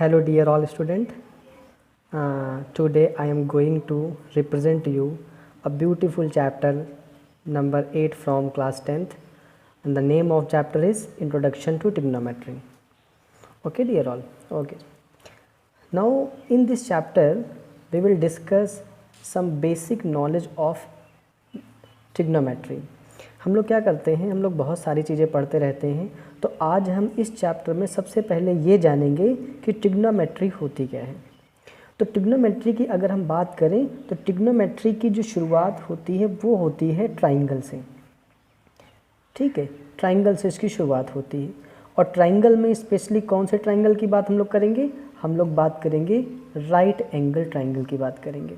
Hello dear all student. Today I am going to represent you a beautiful chapter number 8 from class 10th, and the name of chapter is Introduction to Trigonometry. Okay dear all. Okay. Now in this chapter we will discuss some basic knowledge of trigonometry. हम लोग क्या करते हैं, हम लोग बहुत सारी चीज़ें पढ़ते रहते हैं, तो आज हम इस चैप्टर में सबसे पहले ये जानेंगे कि ट्रिग्नोमेट्री होती क्या है। तो ट्रिग्नोमेट्री की अगर हम बात करें तो ट्रिग्नोमेट्री की जो शुरुआत होती है वो होती है ट्राइंगल से। ठीक है, ट्राइंगल से इसकी शुरुआत होती है। और ट्राइंगल में स्पेशली कौन से ट्राइंगल की बात हम लोग करेंगे, हम लोग बात करेंगे राइट एंगल ट्राइंगल की बात करेंगे।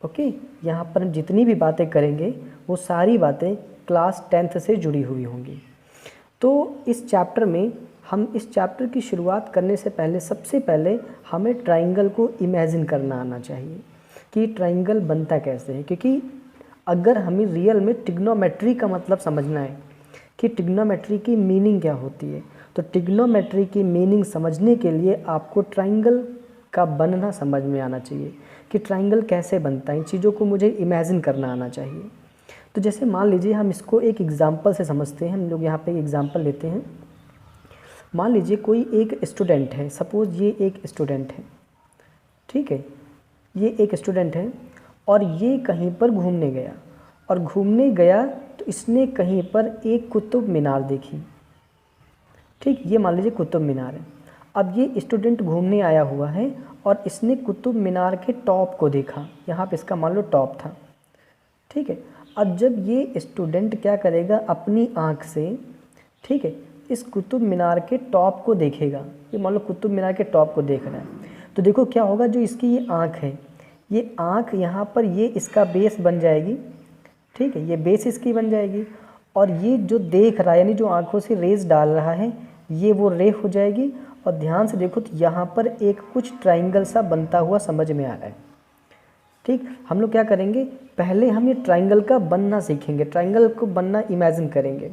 ओके, यहाँ पर हम जितनी भी बातें करेंगे वो सारी बातें क्लास 10th से जुड़ी हुई होंगी। तो इस चैप्टर में हम इस चैप्टर की शुरुआत करने से पहले सबसे पहले हमें ट्राइंगल को इमेजिन करना आना चाहिए कि ट्राइंगल बनता कैसे है। क्योंकि अगर हमें रियल में ट्रिग्नोमेट्री का मतलब समझना है कि ट्रिग्नोमेट्री की मीनिंग क्या होती है, तो ट्रिग्नोमेट्री की मीनिंग समझने के लिए आपको ट्राइंगल का बनना समझ में आना चाहिए कि ट्राइंगल कैसे बनता है। इन चीज़ों को मुझे इमेजिन करना आना चाहिए। तो जैसे मान लीजिए हम इसको एक एग्जांपल से समझते हैं। हम लोग यहाँ पे एक एग्जांपल लेते हैं। मान लीजिए कोई एक स्टूडेंट है, सपोज़ ये एक स्टूडेंट है। ठीक है, ये एक स्टूडेंट है और ये कहीं पर घूमने गया, और घूमने गया तो इसने कहीं पर एक कुतुब मीनार देखी। ठीक, ये मान लीजिए कुतुब मीनार है। अब ये स्टूडेंट घूमने आया हुआ है और इसने कुतुब मीनार के टॉप को देखा। यहाँ पे इसका मान लो टॉप था। ठीक है, अब जब ये स्टूडेंट क्या करेगा, अपनी आँख से, ठीक है, इस कुतुब मीनार के टॉप को देखेगा। ये मान लो कुतुब मीनार के टॉप को देख रहा है, तो देखो क्या होगा, जो इसकी ये आँख है, ये आँख यहाँ पर ये इसका बेस बन जाएगी। ठीक है, ये बेस इसकी बन जाएगी, और ये जो देख रहा है यानी जो आँखों से रेज डाल रहा है ये वो रे हो जाएगी। और ध्यान से देखो तो यहाँ पर एक कुछ ट्राइंगल सा बनता हुआ समझ में आ रहा है। ठीक, हम लोग क्या करेंगे, पहले हम ये ट्राइंगल का बनना सीखेंगे, ट्राइंगल को बनना इमेजिन करेंगे।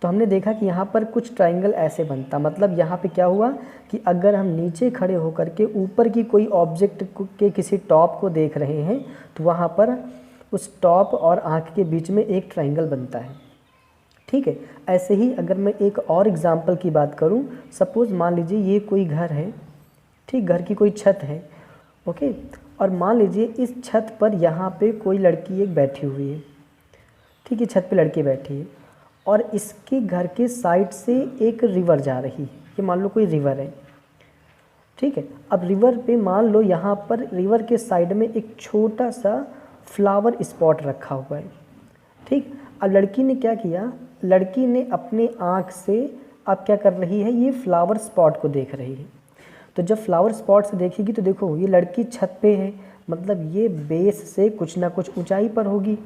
तो हमने देखा कि यहाँ पर कुछ ट्राइंगल ऐसे बनता, मतलब यहाँ पे क्या हुआ कि अगर हम नीचे खड़े होकर के ऊपर की कोई ऑब्जेक्ट के किसी टॉप को देख रहे हैं तो वहाँ पर उस टॉप और आँख के बीच में एक ट्राइंगल बनता है। ठीक है, ऐसे ही अगर मैं एक और एग्जांपल की बात करूं, सपोज़ मान लीजिए ये कोई घर है। ठीक, घर की कोई छत है। ओके, और मान लीजिए इस छत पर यहाँ पे कोई लड़की एक बैठी हुई है। ठीक है, छत पे लड़की बैठी है और इसके घर के साइड से एक रिवर जा रही है। ये मान लो कोई रिवर है। ठीक है, अब रिवर पे मान लो यहाँ पर रिवर के साइड में एक छोटा सा फ्लावर स्पॉट रखा हुआ है। ठीक, अब लड़की ने क्या किया, लड़की ने अपने आँख से अब क्या कर रही है, ये फ्लावर स्पॉट को देख रही है। तो जब फ्लावर स्पॉट से देखेगी तो देखो ये लड़की छत पे है, मतलब ये बेस से कुछ ना कुछ ऊंचाई पर होगी।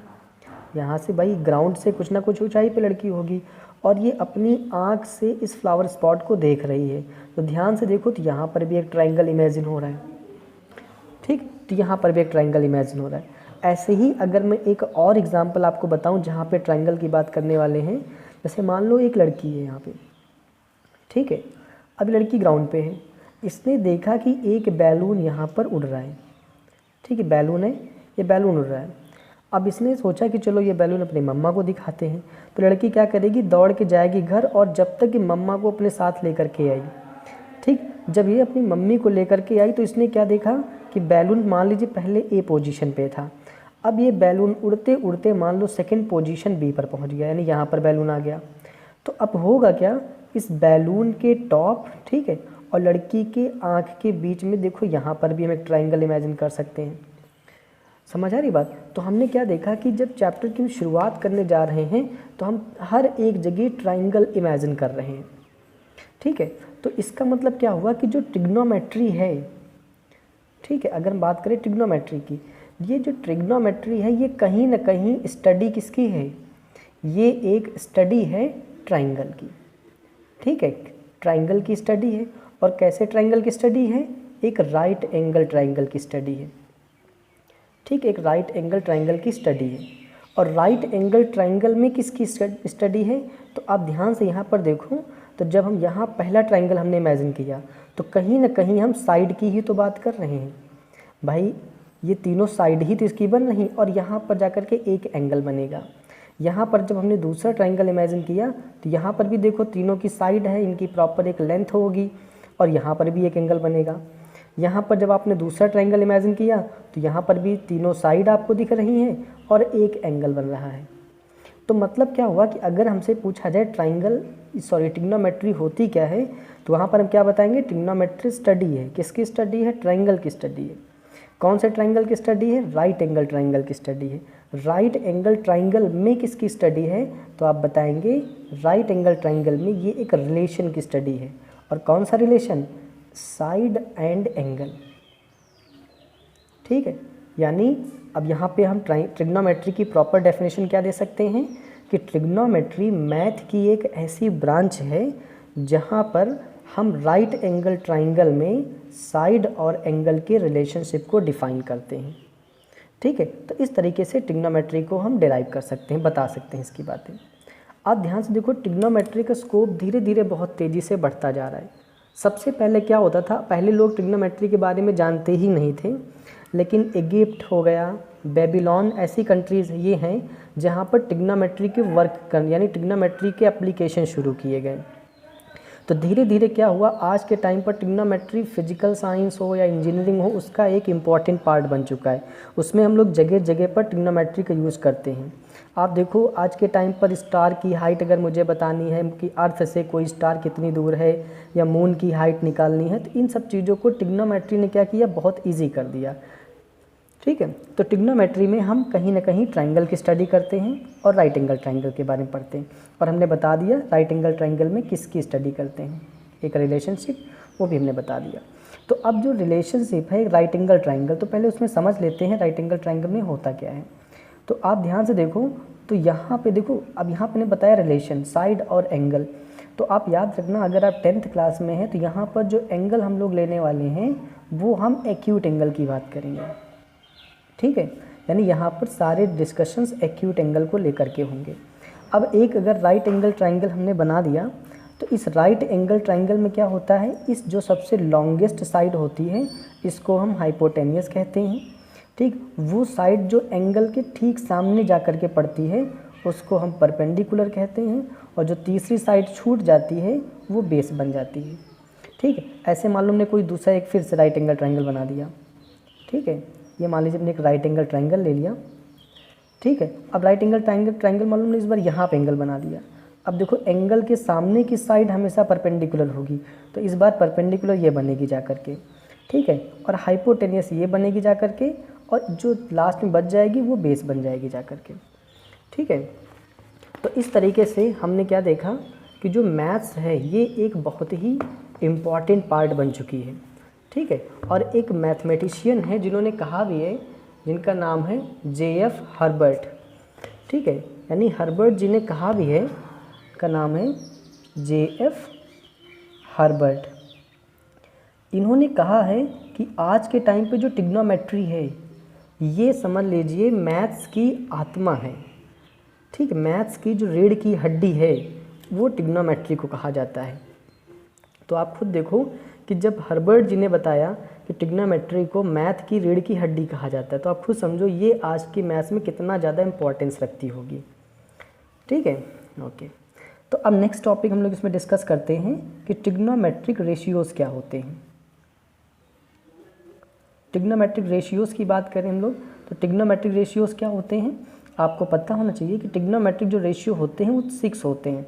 यहाँ से भाई ग्राउंड से कुछ ना कुछ ऊंचाई पे लड़की होगी, और ये अपनी आँख से इस फ्लावर स्पॉट को देख रही है। तो ध्यान से देखो तो यहाँ पर भी एक ट्राइंगल इमेजिन हो रहा है। ठीक, तो यहाँ पर भी एक ट्राइंगल इमेजिन हो रहा है। ऐसे ही अगर मैं एक और एग्जांपल आपको बताऊं जहाँ पे ट्राइंगल की बात करने वाले हैं, जैसे मान लो एक लड़की है यहाँ पे। ठीक है, अब लड़की ग्राउंड पे है, इसने देखा कि एक बैलून यहाँ पर उड़ रहा है। ठीक है, बैलून है, ये बैलून उड़ रहा है। अब इसने सोचा कि चलो ये बैलून अपनी मम्मा को दिखाते हैं। तो लड़की क्या करेगी, दौड़ के जाएगी घर, और जब तक कि मम्मा को अपने साथ लेकर के आई। ठीक, जब ये अपनी मम्मी को लेकर के आई तो इसने क्या देखा कि बैलून मान लीजिए पहले ए पोजीशन पे था, अब ये बैलून उड़ते उड़ते मान लो सेकंड पोजीशन बी पर पहुंच गया, यानी यहाँ पर बैलून आ गया। तो अब होगा क्या, इस बैलून के टॉप, ठीक है, और लड़की के आँख के बीच में देखो यहाँ पर भी हम एक ट्राइंगल इमेजिन कर सकते हैं। समझ आ रही बात। तो हमने क्या देखा कि जब चैप्टर की शुरुआत करने जा रहे हैं तो हम हर एक जगह ट्राइंगल इमेजिन कर रहे हैं। ठीक है, तो इसका मतलब क्या हुआ कि जो ट्रिग्नोमेट्री है, ठीक है, अगर हम बात करें ट्रिग्नोमेट्री की, ये जो ट्रिग्नोमेट्री है ये कहीं ना कहीं स्टडी किसकी है, ये एक स्टडी है ट्राइंगल की। ठीक है, ट्राइंगल की स्टडी है। और कैसे ट्राइंगल की स्टडी है, एक राइट एंगल ट्राइंगल की स्टडी है। ठीक, एक राइट एंगल ट्राइंगल की स्टडी है। और राइट एंगल ट्राइंगल में किसकी स्टडी है, तो आप ध्यान से यहाँ पर देखो, तो जब हम यहाँ पहला ट्राइंगल हमने इमेजिन किया तो कहीं ना कहीं हम साइड की ही तो बात कर रहे हैं भाई, ये तीनों साइड ही तो इसकी बन रही, और यहाँ पर जाकर के एक एंगल बनेगा। यहाँ पर जब हमने दूसरा ट्राइंगल इमेजिन किया तो यहाँ पर भी देखो तीनों की साइड है, इनकी प्रॉपर एक लेंथ होगी, और यहाँ पर भी एक एंगल बनेगा। यहाँ पर जब आपने दूसरा ट्राइंगल इमेजिन किया तो यहाँ पर भी तीनों साइड आपको दिख रही हैं और एक एंगल बन रहा है। तो मतलब क्या हुआ कि अगर हमसे पूछा जाए ट्रिग्नोमेट्री होती क्या है, तो वहाँ पर हम क्या बताएंगे, ट्रिग्नोमेट्री स्टडी है। किसकी स्टडी है? ट्राइंगल की स्टडी है। कौन से ट्राइंगल की स्टडी है? राइट एंगल ट्राइंगल की स्टडी है। राइट एंगल ट्राइंगल में किसकी स्टडी है? तो आप बताएंगे राइट एंगल ट्राइंगल में ये एक रिलेशन की स्टडी है। और कौन सा रिलेशन? Side and angle. ठीक है, यानी अब यहाँ पे हम ट्रिग्नोमेट्री की प्रॉपर डेफिनेशन क्या दे सकते हैं कि ट्रिग्नोमेट्री मैथ की एक ऐसी ब्रांच है जहाँ पर हम राइट एंगल ट्राइंगल में साइड और एंगल के रिलेशनशिप को डिफाइन करते हैं। ठीक है, तो इस तरीके से ट्रिग्नोमेट्री को हम डिराइव कर सकते हैं, बता सकते हैं इसकी बातें। आप ध्यान से देखो, ट्रिग्नोमेट्री का स्कोप धीरे धीरे बहुत तेज़ी से बढ़ता जा रहा है। सबसे पहले क्या होता था, पहले लोग ट्रिग्नोमेट्री के बारे में जानते ही नहीं थे, लेकिन इजिप्ट हो गया, बेबीलोन, ऐसी कंट्रीज़ ये हैं जहाँ पर ट्रिग्नोमेट्री के वर्क यानी ट्रिग्नोमेट्री के एप्लीकेशन शुरू किए गए। तो धीरे धीरे क्या हुआ, आज के टाइम पर ट्रिग्नोमेट्री फिजिकल साइंस हो या इंजीनियरिंग हो, उसका एक इम्पॉर्टेंट पार्ट बन चुका है। उसमें हम लोग जगह जगह पर ट्रिग्नोमेट्री का यूज़ करते हैं। आप देखो, आज के टाइम पर स्टार की हाइट अगर मुझे बतानी है कि अर्थ से कोई स्टार कितनी दूर है, या मून की हाइट निकालनी है, तो इन सब चीज़ों को ट्रिग्नोमेट्री ने क्या किया, बहुत ईजी कर दिया। ठीक है, तो ट्रिग्नोमेट्री में हम कहीं ना कहीं ट्राइंगल की स्टडी करते हैं और राइट एंगल ट्राइंगल के बारे में पढ़ते हैं। और हमने बता दिया राइट एंगल ट्राइंगल में किसकी स्टडी करते हैं, एक रिलेशनशिप, वो भी हमने बता दिया। तो अब जो रिलेशनशिप है राइट एंगल ट्राइंगल, तो पहले उसमें समझ लेते हैं राइट एंगल ट्राइंगल में होता क्या है। तो आप ध्यान से देखो, तो यहाँ पे देखो, अब यहाँ पे ने बताया रिलेशन साइड और एंगल। तो आप याद रखना, अगर आप 10th क्लास में हैं तो यहाँ पर जो एंगल हम लोग लेने वाले हैं वो हम एक्यूट एंगल की बात करेंगे। ठीक है, यानी यहाँ पर सारे डिस्कशंस एक्यूट एंगल को लेकर के होंगे। अब एक अगर राइट एंगल ट्राइंगल हमने बना दिया, तो इस राइट एंगल ट्राइंगल में क्या होता है, इस जो सबसे लॉन्गेस्ट साइड होती है इसको हम हाइपोटेनियस कहते हैं। ठीक, वो साइड जो एंगल के ठीक सामने जा कर के पड़ती है उसको हम परपेंडिकुलर कहते हैं, और जो तीसरी साइड छूट जाती है वो बेस बन जाती है। ठीक है, ऐसे मान लो हमने कोई दूसरा एक फिर से राइट एंगल ट्राइंगल बना दिया। ठीक है, ये मान लीजिए हमने एक राइट एंगल ट्राइंगल ले लिया। ठीक है, अब राइट एंगल ट्राइंगल मान लो हमने इस बार यहाँ पे एंगल बना दिया। अब देखो, एंगल के सामने की साइड हमेशा परपेंडिकुलर होगी, तो इस बार परपेंडिकुलर ये बनेगी जा कर के। ठीक है, और हाइपोटेनियस ये बनेगी जा कर के, और जो लास्ट में बच जाएगी वो बेस बन जाएगी जा कर के। ठीक है, तो इस तरीके से हमने क्या देखा कि जो मैथ्स है ये एक बहुत ही इम्पॉर्टेंट पार्ट बन चुकी है। ठीक है, और एक मैथमेटिशियन है जिन्होंने कहा भी है, जिनका नाम है J.F. हर्बर्ट। ठीक है, यानी हर्बर्ट जी ने कहा भी है, का नाम है J.F. हर्बर्ट। इन्होंने कहा है कि आज के टाइम पे जो ट्रिग्नोमेट्री है ये समझ लीजिए मैथ्स की आत्मा है। ठीक, मैथ्स की जो रीढ़ की हड्डी है वो ट्रिग्नोमेट्री को कहा जाता है। तो आप खुद देखो कि जब हर्बर्ट जी ने बताया कि ट्रिग्नोमेट्री को मैथ की रीढ़ की हड्डी कहा जाता है, तो आप खुद समझो ये आज की मैथ्स में कितना ज़्यादा इंपॉर्टेंस रखती होगी। ठीक है, ओके। तो अब नेक्स्ट टॉपिक हम लोग इसमें डिस्कस करते हैं कि ट्रिग्नोमेट्रिक रेशियोज़ क्या होते हैं। ट्रिग्नोमेट्रिक रेशियोज़ की बात करें हम लोग, तो ट्रिग्नोमेट्रिक रेशियोज़ क्या होते हैं, आपको पता होना चाहिए कि ट्रिग्नोमेट्रिक जो रेशियो होते हैं वो 6 होते हैं,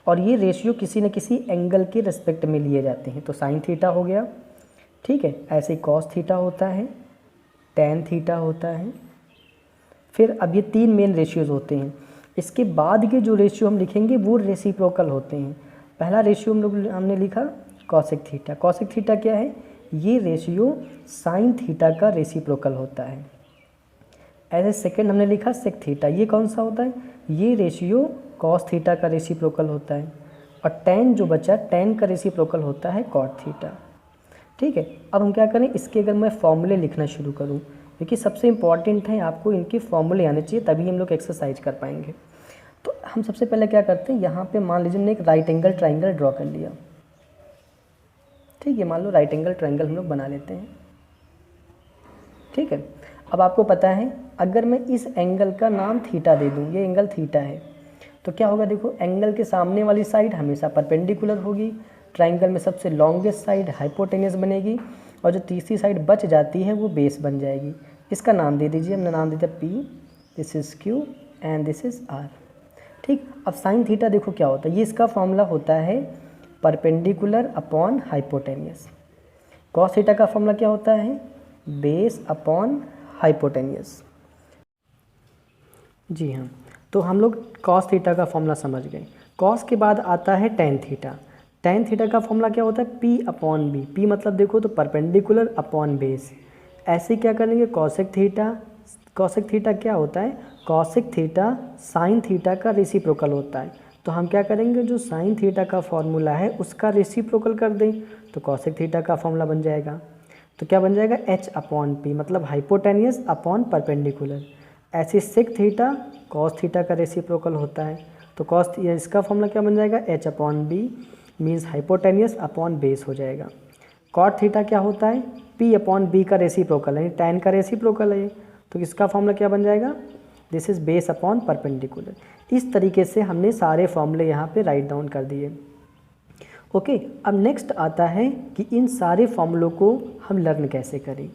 और ये रेशियो किसी न किसी एंगल के रिस्पेक्ट में लिए जाते हैं। तो साइन थीटा हो गया, ठीक है, ऐसे ही कॉस थीटा होता है, टैन थीटा होता है। फिर अब ये 3 मेन रेशियोज़ होते हैं। इसके बाद के जो रेशियो हम लिखेंगे वो रेसिप्रोकल होते हैं। पहला रेशियो हमने लिखा कॉसेक थीटा। कॉसेक थीटा क्या है, ये रेशियो साइन थीटा का रेसिप्रोकल होता है। ऐसे सेकंड हमने लिखा सेक थीटा, ये कौन सा होता है, ये रेशियो कॉस थीटा का रेसिप्रोकल होता है। और टैन जो बचा, टैन का रेसिप्रोकल होता है कॉट थीटा। ठीक है, अब हम क्या करें, इसके अगर मैं फॉर्मूले लिखना शुरू करूँ, देखिए सबसे इम्पॉर्टेंट है आपको इनके फॉर्मूले आने चाहिए, तभी हम लोग एक्सरसाइज कर पाएंगे। तो हम सबसे पहले क्या करते हैं, यहाँ पे मान लीजिए हमने एक राइट एंगल ट्राइंगल ड्रॉ कर लिया। ठीक है, मान लो राइट एंगल ट्रायंगल हम लोग बना लेते हैं। ठीक है, अब आपको पता है अगर मैं इस एंगल का नाम थीटा दे दूँ, ये एंगल थीटा है, तो क्या होगा, देखो एंगल के सामने वाली साइड हमेशा परपेंडिकुलर होगी, ट्रायंगल में सबसे लॉन्गेस्ट साइड हाइपोटेनियस बनेगी, और जो तीसरी साइड बच जाती है वो बेस बन जाएगी। इसका नाम दे दीजिए, हमने नाम दे दिया P, this is Q and this is R. ठीक, अब साइन थीटा देखो क्या होता है, ये इसका फॉर्मूला होता है perpendicular upon hypotenuse. Cos theta का फॉर्मूला क्या होता है, बेस अपॉन हाइपोटेनियस। जी हाँ, तो हम लोग कॉस थीटा का फॉर्मूला समझ गए। कॉस के बाद आता है टेन थीटा। टेन थीटा का फॉर्मूला क्या होता है, पी अपॉन बी। पी मतलब देखो तो परपेंडिकुलर अपॉन बेस। ऐसे क्या करेंगे, कॉसेक थीटा। कॉसेक थीटा क्या होता है, कॉसेक थीटा साइन थीटा का रेसिप्रोकल होता है। तो हम क्या करेंगे, जो साइन थीटा का फॉर्मूला है उसका रेसिप्रोकल कर दें, तो कॉसेक थीटा का फॉर्मूला बन जाएगा। तो क्या बन जाएगा, एच अपॉन पी, मतलब हाइपोटेनियस अपॉन परपेंडिकुलर। ऐसे सेक थीटा कॉस थीटा का रेसिप्रोकल होता है, तो कॉस इसका फॉर्मूला क्या बन जाएगा, H upon B means hypotenuse upon base हो जाएगा। कॉट थीटा क्या होता है, पी अपॉन बी का रेसिप्रोकल है, टैन का रेसिप्रोकल है, तो इसका फॉर्मूला क्या बन जाएगा, this is base upon perpendicular. इस तरीके से हमने सारे फॉर्मूले यहाँ पे राइट डाउन कर दिए। ओके, अब नेक्स्ट आता है कि इन सारे फॉर्मूलों को हम लर्न कैसे करें,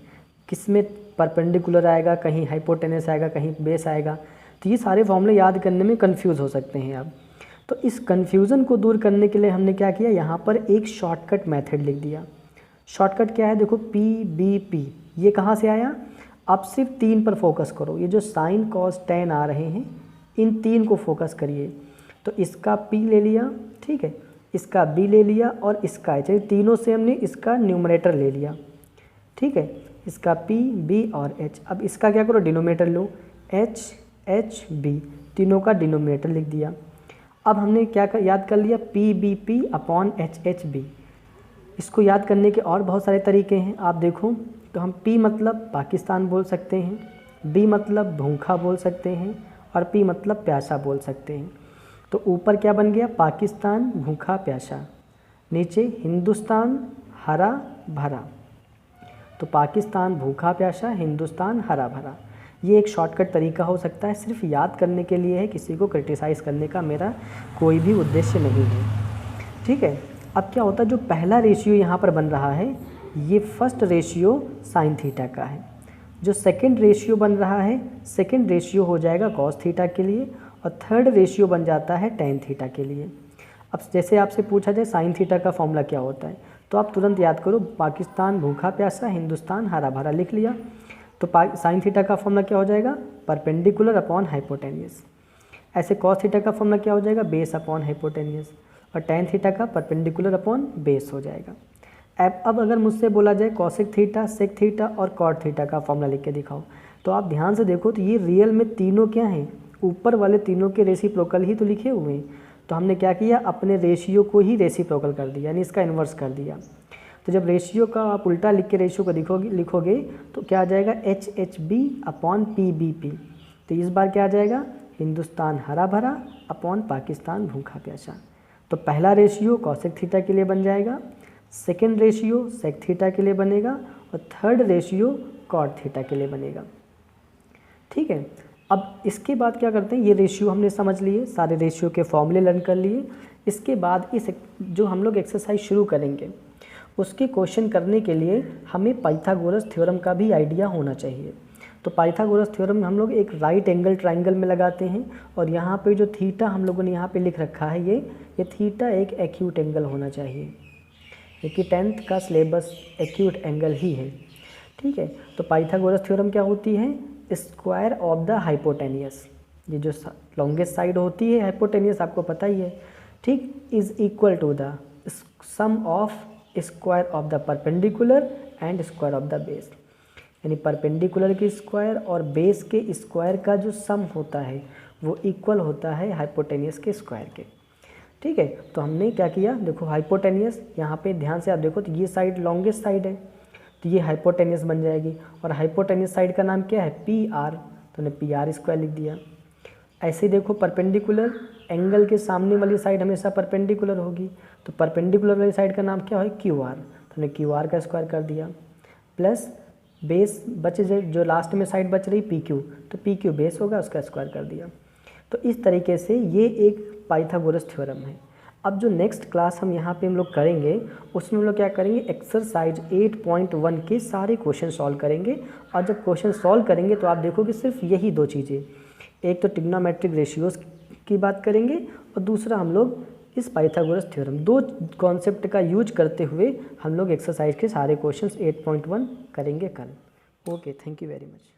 किसमें परपेंडिकुलर आएगा, कहीं हाइपोटेनस आएगा, कहीं बेस आएगा। तो ये सारे फॉर्मूले याद करने में कंफ्यूज हो सकते हैं आप। तो इस कन्फ्यूज़न को दूर करने के लिए हमने क्या किया, यहाँ पर एक शॉर्टकट मेथड लिख दिया। शॉर्टकट क्या है, देखो पी बी पी, ये कहाँ से आया, आप सिर्फ तीन पर फोकस करो। ये जो साइन कॉस टेन आ रहे हैं, इन तीन को फोकस करिए। तो इसका पी ले लिया, ठीक है, इसका बी ले लिया और इसका एच, तीनों से हमने इसका न्यूमरेटर ले लिया। ठीक है, इसका पी बी और एच। अब इसका क्या करो, डिनोमिनेटर लो, एच एच बी, तीनों का डिनोमिनेटर लिख दिया। अब हमने क्या याद कर लिया, P B P upon H H B. इसको याद करने के और बहुत सारे तरीके हैं। आप देखो तो हम पी मतलब पाकिस्तान बोल सकते हैं, बी मतलब भूखा बोल सकते हैं, और पी मतलब प्यासा बोल सकते हैं। तो ऊपर क्या बन गया, पाकिस्तान भूखा प्यासा, नीचे हिंदुस्तान हरा भरा। तो पाकिस्तान भूखा प्यासा, हिंदुस्तान हरा भरा। ये एक शॉर्टकट तरीका हो सकता है, सिर्फ याद करने के लिए है, किसी को क्रिटिसाइज़ करने का मेरा कोई भी उद्देश्य नहीं है। ठीक है, अब क्या होता है, जो पहला रेशियो यहाँ पर बन रहा है, ये फर्स्ट रेशियो साइन थीटा का है। जो सेकंड रेशियो बन रहा है, सेकंड रेशियो हो जाएगा कॉस थीटा के लिए, और थर्ड रेशियो बन जाता है टेन थीटा के लिए। अब जैसे आपसे पूछा जाए साइन थीटा का फॉर्मूला क्या होता है, तो आप तुरंत याद करो, पाकिस्तान भूखा प्यासा, हिंदुस्तान हरा भरा लिख लिया। तो साइन थीटा का फॉर्मूला क्या हो जाएगा, परपेंडिकुलर अपॉन हाइपोटेनियस। ऐसे कॉस थीटा का फॉर्मूला क्या हो जाएगा, बेस अपॉन हाइपोटेनियस, और टेन थीटा का परपेंडिकुलर अपॉन बेस हो जाएगा। अब अगर मुझसे बोला जाए कॉसेक थीटा, सेक थीटा और कॉट थीटा का फॉर्मूला लिख के दिखाओ, तो आप ध्यान से देखो तो ये रियल में तीनों क्या हैं, ऊपर वाले तीनों के रेसिप्रोकल ही तो लिखे हुए हैं। तो हमने क्या किया, अपने रेशियो को ही रेसिप्रोकल कर दिया, यानी इसका इन्वर्स कर दिया। तो जब रेशियो का आप उल्टा लिख के रेशियो को लिखोगे तो क्या आ जाएगा, H H B upon P B P. तो इस बार क्या आ जाएगा, हिंदुस्तान हरा भरा अपॉन पाकिस्तान भूखा प्यासा। तो पहला रेशियो कॉसेक थीटा के लिए बन जाएगा, सेकेंड रेशियो सेक थीटा के लिए बनेगा, और थर्ड रेशियो कॉट थीटा के लिए बनेगा। ठीक है, अब इसके बाद क्या करते हैं, ये रेशियो हमने समझ लिए, सारे रेशियो के फॉर्मूले लर्न कर लिए। इसके बाद इस जो हम लोग एक्सरसाइज शुरू करेंगे, उसके क्वेश्चन करने के लिए हमें पाइथागोरस थ्योरम का भी आइडिया होना चाहिए। तो पाइथागोरस थ्योरम में हम लोग एक राइट एंगल ट्रायंगल में लगाते हैं, और यहाँ पे जो थीटा हम लोगों ने यहाँ पे लिख रखा है, ये थीटा एक एक्यूट एंगल होना चाहिए, क्योंकि 10th का सिलेबस एक्यूट एंगल ही है। ठीक है, तो पाइथागोरस थ्योरम क्या होती है, स्क्वायर ऑफ द हाइपोटेनियस। ये जो लॉन्गेस्ट साइड होती है हाइपोटेनियस, आपको पता ही है, ठीक, is equal to the sum of square of the perpendicular and square of the base. यानी परपेंडिकुलर के स्क्वायर और बेस के स्क्वायर का जो सम होता है वो इक्वल होता है हाइपोटेनियस के स्क्वायर के। ठीक है, तो हमने क्या किया, देखो हाइपोटेनियस, यहाँ पे ध्यान से आप देखो तो ये साइड लॉन्गेस्ट साइड है, तो ये हाइपोटेनियस बन जाएगी, और हाइपोटेनियस साइड का नाम क्या है, पी आर, तो हमने पी आर स्क्वायर लिख दिया। ऐसे देखो परपेंडिकुलर एंगल के सामने वाली साइड हमेशा परपेंडिकुलर होगी, तो परपेंडिकुलर वाली साइड का नाम क्या है, क्यू आर, तो हमने क्यू आर का स्क्वायर कर दिया, प्लस बेस बचे जो लास्ट में साइड बच रही पी क्यू, तो पी क्यू बेस होगा, उसका स्क्वायर कर दिया। तो इस तरीके से ये एक पाइथागोरस थ्योरम है। अब जो नेक्स्ट क्लास हम यहाँ पे हम लोग करेंगे उसमें हम लोग क्या करेंगे, एक्सरसाइज 8.1 के सारे क्वेश्चन सॉल्व करेंगे। और जब क्वेश्चन सॉल्व करेंगे तो आप देखोगे सिर्फ यही दो चीज़ें, एक तो ट्रिग्नोमेट्रिक रेशियोज़ की बात करेंगे और दूसरा हम लोग इस पाइथागोरस थ्योरम, दो कॉन्सेप्ट का यूज करते हुए हम लोग एक्सरसाइज के सारे क्वेश्चंस 8.1 करेंगे कल। Okay, thank you very much.